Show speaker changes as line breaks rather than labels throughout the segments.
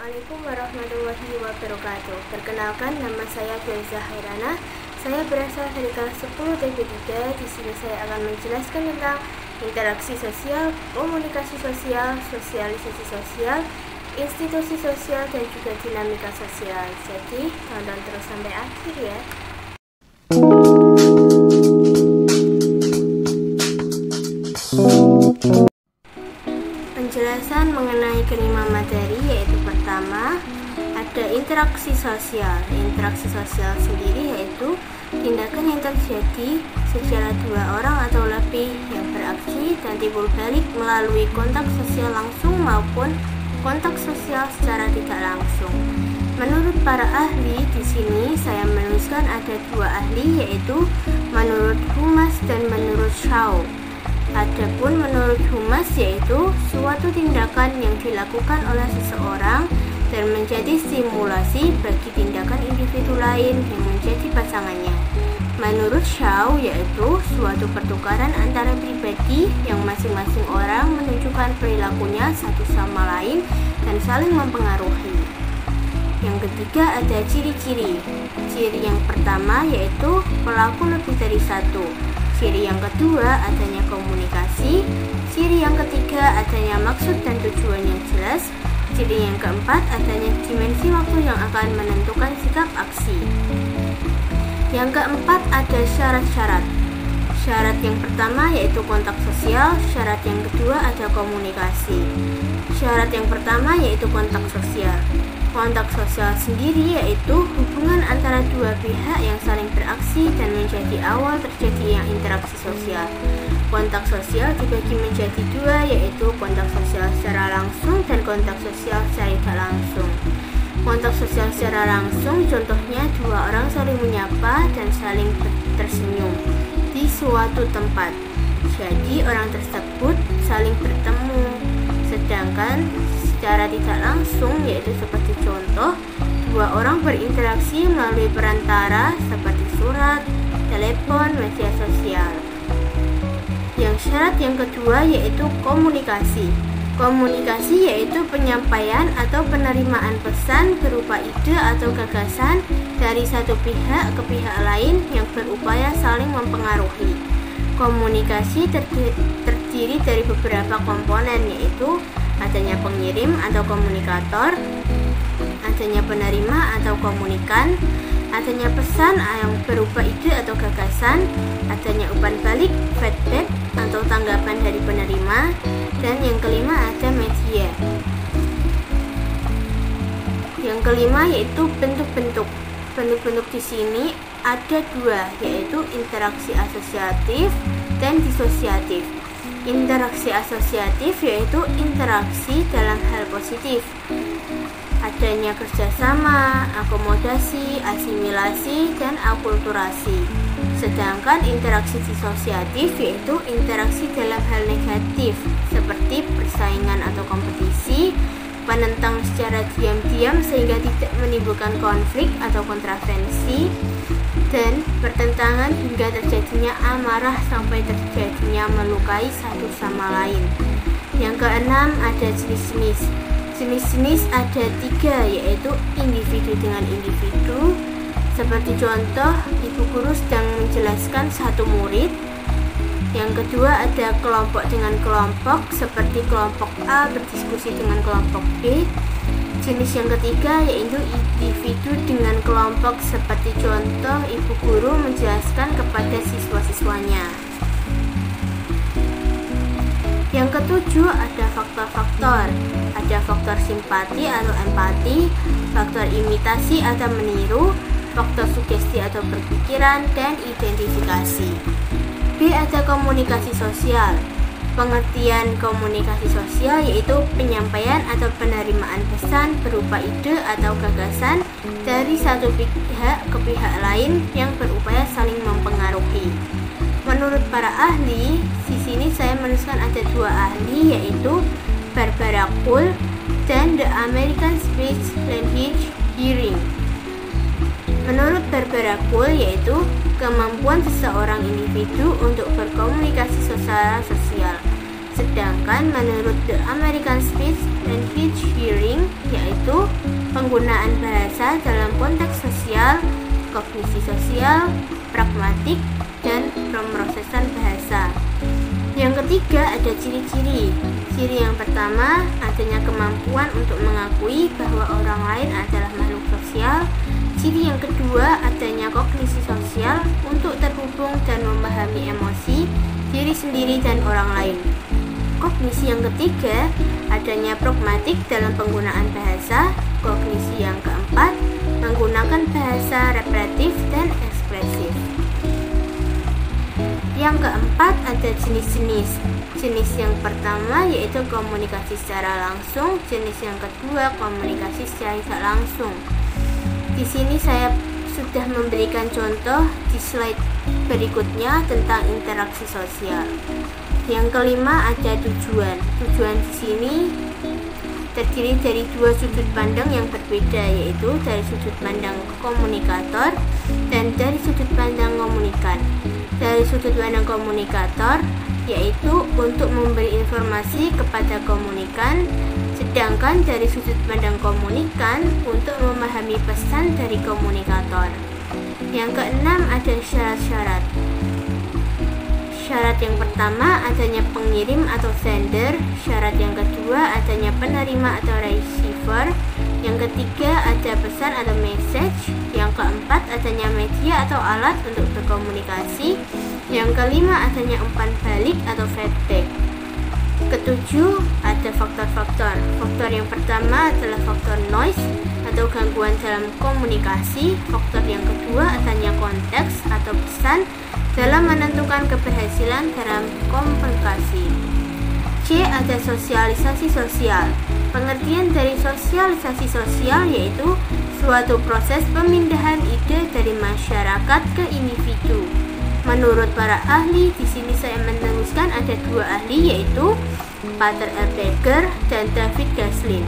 Assalamualaikum warahmatullahi wabarakatuh. Perkenalkan, nama saya Geza Hairana. Saya berasal dari kelas 10 TP3. Di sini saya akan menjelaskan tentang interaksi sosial, komunikasi sosial, sosialisasi sosial, institusi sosial, dan juga dinamika sosial. Jadi, tonton terus sampai akhir ya. Penjelasan mengenai kelima materi, yaitu pertama, ada interaksi sosial. Interaksi sosial sendiri yaitu tindakan yang terjadi secara dua orang atau lebih yang beraksi dan timbul balik melalui kontak sosial langsung maupun kontak sosial secara tidak langsung. Menurut para ahli, di sini saya menuliskan ada dua ahli, yaitu menurut Humas dan menurut Shaw. Adapun menurut Humas yaitu suatu tindakan yang dilakukan oleh seseorang dan menjadi stimulasi bagi tindakan individu lain yang menjadi pasangannya. Menurut Shaw yaitu suatu pertukaran antara pribadi yang masing-masing orang menunjukkan perilakunya satu sama lain dan saling mempengaruhi. Yang ketiga ada ciri-ciri. Ciri yang pertama yaitu pelaku lebih dari satu. Ciri yang kedua adanya komunikasi. Ciri yang ketiga adanya maksud dan tujuan yang jelas. Ciri yang keempat adanya dimensi waktu yang akan menentukan sikap aksi. Yang keempat ada syarat-syarat. Syarat yang pertama yaitu kontak sosial. Syarat yang kedua ada komunikasi. Syarat yang pertama yaitu kontak sosial. Kontak sosial sendiri yaitu hubungan antara dua pihak yang saling beraksi dan menjadi awal terjadinya interaksi sosial. Kontak sosial dibagi menjadi dua, yaitu kontak sosial secara langsung dan kontak sosial secara tidak langsung. Kontak sosial secara langsung contohnya dua orang saling menyapa dan saling tersenyum di suatu tempat. Jadi orang tersebut saling bertemu. Sedangkan secara tidak langsung yaitu seperti contoh dua orang berinteraksi melalui perantara seperti surat, telepon, media sosial. Yang syarat yang kedua yaitu komunikasi. Komunikasi yaitu penyampaian atau penerimaan pesan berupa ide atau gagasan dari satu pihak ke pihak lain yang berupaya saling mempengaruhi. Komunikasi terdiri dari beberapa komponen, yaitu adanya pengirim atau komunikator, adanya penerima atau komunikan, adanya pesan yang berupa ide atau gagasan, adanya umpan balik, feedback atau tanggapan dari penerima, dan yang kelima ada media. Yang kelima yaitu bentuk-bentuk. Bentuk-bentuk di sini ada dua, yaitu interaksi asosiatif dan disosiatif. Interaksi asosiatif yaitu interaksi dalam hal positif. Adanya kerjasama, akomodasi, asimilasi, dan akulturasi. Sedangkan interaksi disosiatif yaitu interaksi dalam hal negatif, seperti persaingan atau kompetisi, penentang secara diam-diam sehingga tidak menimbulkan konflik atau kontravensi, dan pertentangan hingga terjadinya amarah sampai terjadinya melukai satu sama lain. Yang keenam ada jenis-jenis. Jenis-jenis ada tiga, yaitu individu dengan individu. Seperti contoh, ibu guru sedang menjelaskan satu murid. Yang kedua ada kelompok dengan kelompok, seperti kelompok A berdiskusi dengan kelompok B. Jenis yang ketiga yaitu individu dengan kelompok, seperti contoh ibu guru menjelaskan kepada siswa-siswanya. Yang ketujuh ada faktor-faktor. Ada faktor simpati atau empati, faktor imitasi atau meniru, faktor sugesti atau berpikiran, dan identifikasi. B ada komunikasi sosial. Pengertian komunikasi sosial yaitu penyampaian atau penerimaan pesan berupa ide atau gagasan dari satu pihak ke pihak lain yang berupaya saling mempengaruhi. Menurut para ahli, di sini saya menuliskan ada dua ahli, yaitu Barbara Kuhl dan The American Speech Language Hearing. Menurut Barbara Kuhl yaitu kemampuan seseorang individu untuk berkomunikasi secara sosial. Sedangkan menurut The American Speech Language Hearing yaitu penggunaan bahasa dalam konteks sosial, kognisi sosial, pragmatik, dan pemrosesan bahasa. Yang ketiga ada ciri-ciri. Ciri yang pertama, adanya kemampuan untuk mengakui bahwa orang lain adalah makhluk sosial. Ciri yang kedua, adanya kognisi sosial untuk terhubung dan memahami emosi diri sendiri dan orang lain. Kognisi yang ketiga, adanya pragmatik dalam penggunaan bahasa. Kognisi yang keempat, menggunakan bahasa reflektif dan ekspresif. Yang keempat ada jenis-jenis. Jenis yang pertama yaitu komunikasi secara langsung. Jenis yang kedua komunikasi secara tidak langsung. Di sini saya sudah memberikan contoh di slide berikutnya tentang interaksi sosial. Yang kelima ada tujuan. Tujuan di sini terdiri dari dua sudut pandang yang berbeda, yaitu dari sudut pandang komunikator dan dari sudut pandang komunikan. Dari sudut pandang komunikator yaitu untuk memberi informasi kepada komunikan, sedangkan dari sudut pandang komunikan untuk memahami pesan dari komunikator. Yang keenam ada syarat-syarat. Syarat yang pertama adanya pengirim atau sender. Syarat yang kedua adanya penerima atau receiver. Yang ketiga ada pesan atau message. Yang keempat adanya media atau alat untuk berkomunikasi. Yang kelima adanya umpan balik atau feedback. Ketujuh ada faktor-faktor. Faktor yang pertama adalah faktor noise atau gangguan dalam komunikasi. Faktor yang kedua adanya konteks atau pesan dalam menentukan keberhasilan dalam komunikasi. C ada sosialisasi sosial. Pengertian dari sosialisasi sosial yaitu suatu proses pemindahan ide dari masyarakat ke individu. Menurut para ahli, di sini saya menuliskan ada dua ahli yaitu Pater L. Becker dan David Gaslin.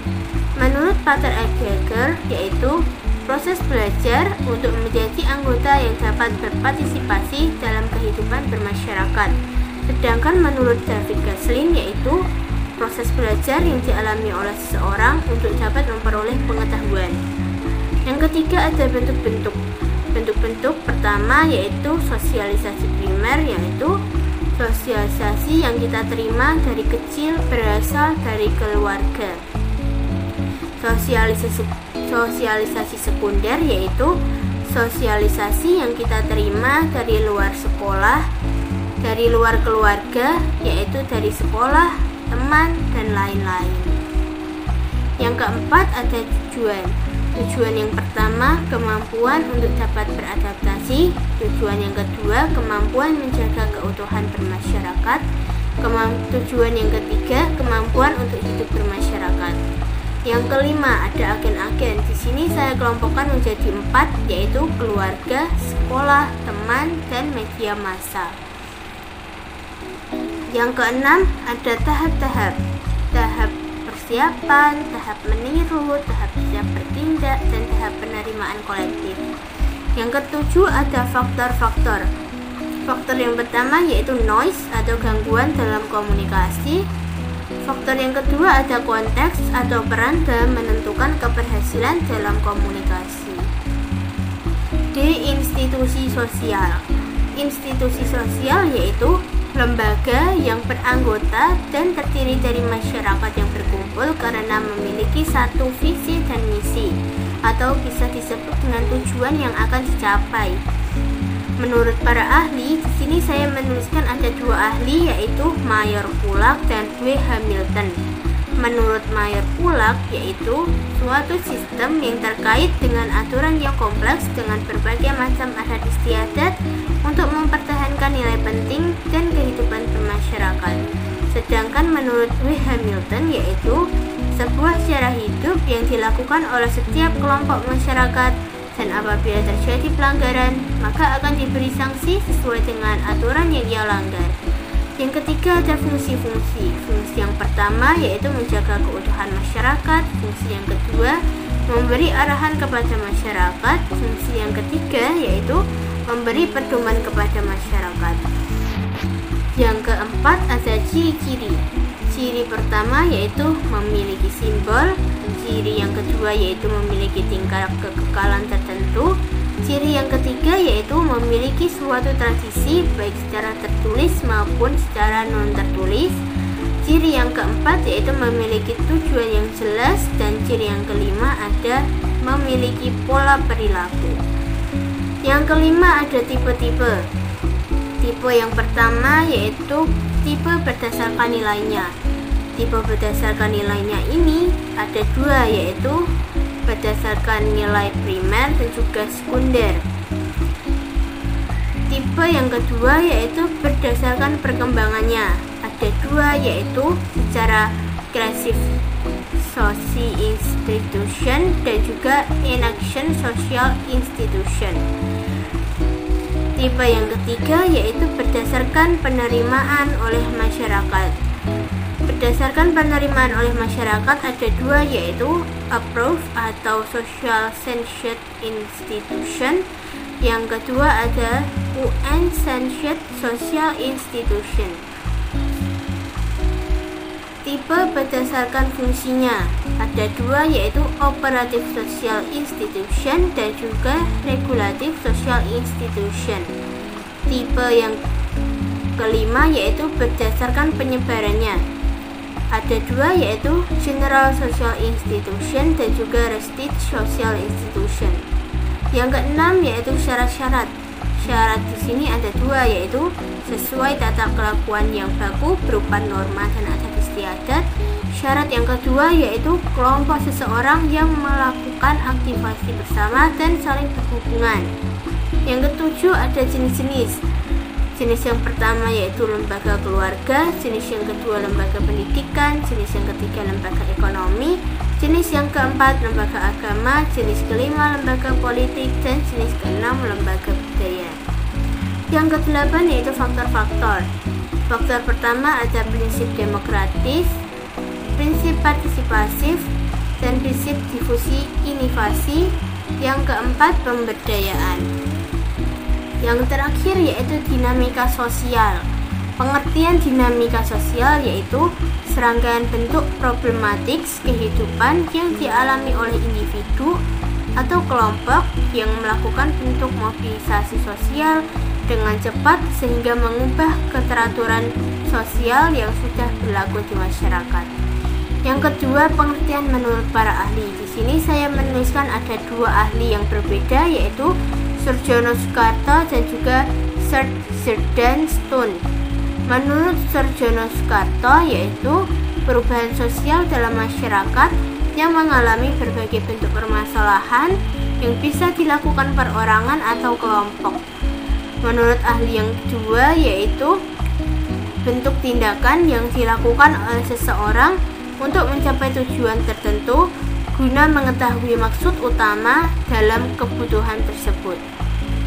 Menurut Pater L. Becker yaitu proses belajar untuk menjadi anggota yang dapat berpartisipasi dalam kehidupan bermasyarakat. Sedangkan menurut David Gaslin yaitu proses belajar yang dialami oleh seseorang untuk dapat memperoleh pengetahuan. Yang ketiga ada bentuk-bentuk. Bentuk-bentuk pertama yaitu sosialisasi primer, yaitu sosialisasi yang kita terima dari kecil berasal dari keluarga. Sosialisasi sekunder yaitu sosialisasi yang kita terima dari luar sekolah, dari luar keluarga, yaitu dari sekolah, teman, dan lain-lain. Yang keempat ada tujuan. Tujuan yang pertama, kemampuan untuk dapat beradaptasi. Tujuan yang kedua, kemampuan menjaga keutuhan bermasyarakat. Tujuan yang ketiga, kemampuan untuk hidup bermasyarakat. Yang kelima, ada agen-agen. Di sini saya kelompokkan menjadi 4, yaitu keluarga, sekolah, teman, dan media massa. Yang keenam, ada tahap-tahap. Tahap persiapan, tahap meniru, tahap siap bertindak, dan tahap penerimaan kolektif. Yang ketujuh ada faktor-faktor. Faktor yang pertama yaitu noise atau gangguan dalam komunikasi. Faktor yang kedua ada konteks atau peran dalam menentukan keberhasilan dalam komunikasi. D. Institusi sosial. Institusi sosial yaitu lembaga yang beranggota dan terdiri dari masyarakat yang berkumpul karena memiliki satu visi dan misi, atau bisa disebut dengan tujuan yang akan dicapai. Menurut para ahli, di sini saya menuliskan ada dua ahli yaitu Mayor Pulak dan W. Hamilton. Menurut Mayor Pulak yaitu suatu sistem yang terkait dengan aturan yang kompleks dengan berbagai macam adat istiadat untuk mempertahankan nilai penting dan kehidupan bermasyarakat. Sedangkan menurut W. Hamilton yaitu sebuah cara hidup yang dilakukan oleh setiap kelompok masyarakat, dan apabila terjadi pelanggaran maka akan diberi sanksi sesuai dengan aturan yang ia langgar. Yang ketiga ada fungsi-fungsi. Fungsi yang pertama yaitu menjaga keutuhan masyarakat. Fungsi yang kedua memberi arahan kepada masyarakat. Fungsi yang ketiga yaitu memberi pedoman kepada masyarakat. Yang keempat ada ciri-ciri. Ciri pertama yaitu memiliki simbol. Ciri yang kedua yaitu memiliki tingkat kekekalan tertentu. Ciri yang ketiga yaitu memiliki suatu tradisi baik secara tertulis maupun secara non tertulis. Ciri yang keempat yaitu memiliki tujuan yang jelas, dan ciri yang kelima ada memiliki pola perilaku. Yang kelima ada tipe-tipe. Tipe yang pertama yaitu tipe berdasarkan nilainya. Tipe berdasarkan nilainya ini ada dua, yaitu berdasarkan nilai primer dan juga sekunder. Tipe yang kedua yaitu berdasarkan perkembangannya. Ada dua, yaitu secara classic social institution dan juga inaction social institution. Tipe yang ketiga yaitu berdasarkan penerimaan oleh masyarakat. Berdasarkan penerimaan oleh masyarakat ada dua, yaitu approved atau social censored institution. Yang kedua ada UN censored social institution. Tipe berdasarkan fungsinya ada dua, yaitu operative social institution dan juga regulative social institution. Tipe yang kelima yaitu berdasarkan penyebarannya. Ada dua, yaitu general social institution dan juga restricted social institution. Yang keenam yaitu syarat-syarat. Syarat di sini ada dua, yaitu sesuai tata kelakuan yang baku berupa norma dan adat istiadat. Syarat yang kedua yaitu kelompok seseorang yang melakukan aktivasi bersama dan saling berhubungan. Yang ketujuh ada jenis-jenis. Jenis yang pertama yaitu lembaga keluarga, jenis yang kedua lembaga pendidikan, jenis yang ketiga lembaga ekonomi, jenis yang keempat lembaga agama, jenis kelima lembaga politik, dan jenis keenam lembaga budaya. Yang kedelapan yaitu faktor-faktor. Faktor pertama ada prinsip demokratis, prinsip partisipasif, dan prinsip difusi inovasi. Yang keempat pemberdayaan. Yang terakhir yaitu dinamika sosial. Pengertian dinamika sosial yaitu serangkaian bentuk problematik kehidupan yang dialami oleh individu atau kelompok yang melakukan bentuk mobilisasi sosial dengan cepat sehingga mengubah keteraturan sosial yang sudah berlaku di masyarakat. Yang kedua, pengertian menurut para ahli. Di sini saya menuliskan ada dua ahli yang berbeda, yaitu Surjono Soekarto dan juga Sir Jordan Stone. Menurut Surjono Soekarto yaitu perubahan sosial dalam masyarakat yang mengalami berbagai bentuk permasalahan yang bisa dilakukan perorangan atau kelompok. Menurut ahli yang kedua yaitu bentuk tindakan yang dilakukan oleh seseorang untuk mencapai tujuan tertentu guna mengetahui maksud utama dalam kebutuhan tersebut.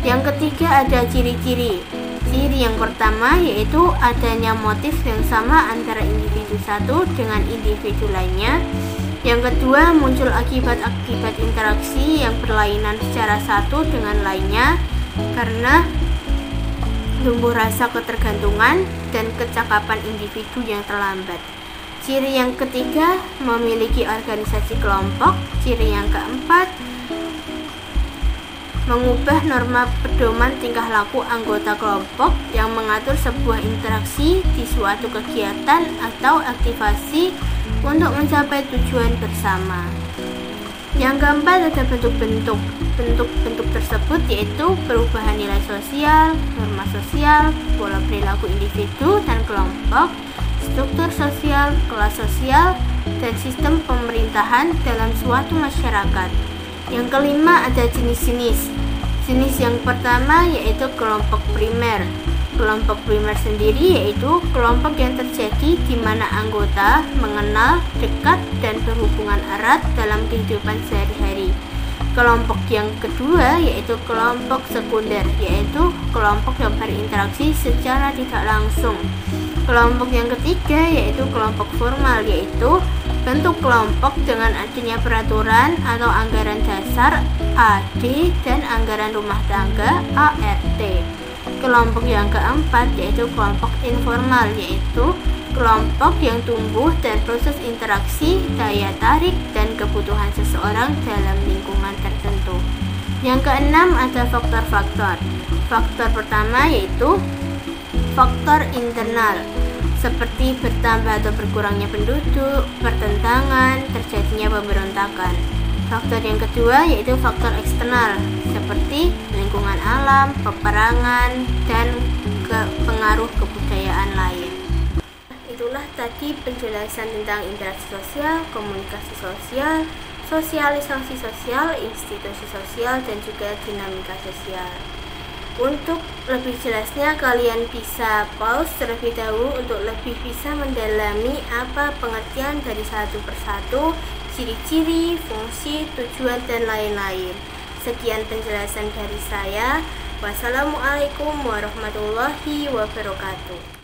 Yang ketiga ada ciri-ciri. Ciri yang pertama yaitu adanya motif yang sama antara individu satu dengan individu lainnya. Yang kedua, muncul akibat-akibat interaksi yang berlainan secara satu dengan lainnya karena tumbuh rasa ketergantungan dan kecakapan individu yang terlambat. Ciri yang ketiga, memiliki organisasi kelompok. Ciri yang keempat, mengubah norma pedoman tingkah laku anggota kelompok yang mengatur sebuah interaksi di suatu kegiatan atau aktivasi untuk mencapai tujuan bersama. Yang keempat ada bentuk-bentuk. Bentuk-bentuk tersebut yaitu perubahan nilai sosial, norma sosial, pola perilaku individu dan kelompok, struktur sosial, kelas sosial, dan sistem pemerintahan dalam suatu masyarakat. Yang kelima ada jenis-jenis. Jenis yang pertama yaitu kelompok primer. Kelompok primer sendiri yaitu kelompok yang terjadi di mana anggota mengenal, dekat, dan berhubungan erat dalam kehidupan sehari-hari. Kelompok yang kedua yaitu kelompok sekunder, yaitu kelompok yang berinteraksi secara tidak langsung. Kelompok yang ketiga yaitu kelompok formal, yaitu bentuk kelompok dengan adanya peraturan atau anggaran dasar AD dan anggaran rumah tangga ART. Kelompok yang keempat yaitu kelompok informal, yaitu kelompok yang tumbuh dan proses interaksi, daya tarik, dan kebutuhan seseorang dalam lingkungan tertentu. Yang keenam ada faktor-faktor. Faktor pertama yaitu faktor internal, seperti bertambah atau berkurangnya penduduk, pertentangan, terjadinya pemberontakan. Faktor yang kedua yaitu faktor eksternal, seperti lingkungan alam, peperangan, dan pengaruh kebudayaan lain. Itulah tadi penjelasan tentang interaksi sosial, komunikasi sosial, sosialisasi sosial, institusi sosial, dan juga dinamika sosial. Untuk lebih jelasnya, kalian bisa pause terlebih dahulu untuk lebih bisa mendalami apa pengertian dari satu persatu, ciri-ciri, fungsi, tujuan, dan lain-lain. Sekian penjelasan dari saya. Wassalamualaikum warahmatullahi wabarakatuh.